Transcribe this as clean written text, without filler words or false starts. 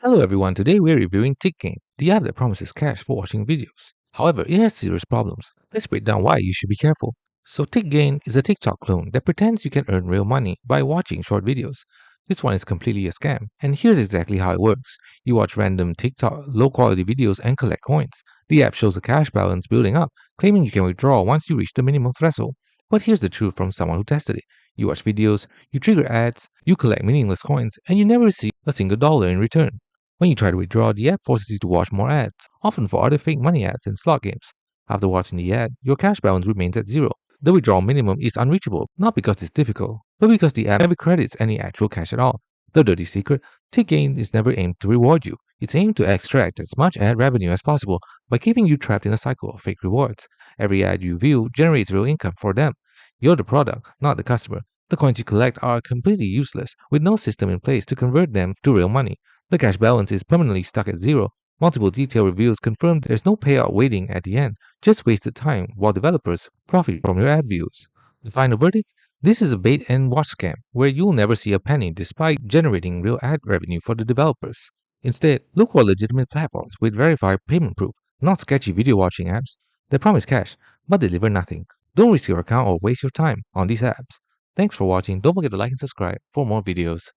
Hello everyone, today we're reviewing TikGain, the app that promises cash for watching videos. However, it has serious problems. Let's break down why you should be careful. So TikGain is a TikTok clone that pretends you can earn real money by watching short videos. This one is completely a scam, and here's exactly how it works. You watch random TikTok low quality videos and collect coins. The app shows a cash balance building up, claiming you can withdraw once you reach the minimum threshold. But here's the truth from someone who tested it. You watch videos, you trigger ads, you collect meaningless coins, and you never receive a single dollar in return. When you try to withdraw, the app forces you to watch more ads, often for other fake money ads and slot games. After watching the ad, your cash balance remains at zero. The withdrawal minimum is unreachable, not because it's difficult, but because the app never credits any actual cash at all. The dirty secret, TikGain is never aimed to reward you. It's aimed to extract as much ad revenue as possible by keeping you trapped in a cycle of fake rewards. Every ad you view generates real income for them. You're the product, not the customer. The coins you collect are completely useless, with no system in place to convert them to real money. The cash balance is permanently stuck at zero. Multiple detailed reviews confirm there's no payout waiting at the end, just wasted time while developers profit from your ad views. The final verdict? This is a bait and watch scam where you'll never see a penny despite generating real ad revenue for the developers. Instead, look for legitimate platforms with verified payment proof, not sketchy video watching apps that promise cash but deliver nothing. Don't risk your account or waste your time on these apps. Thanks for watching. Don't forget to like and subscribe for more videos.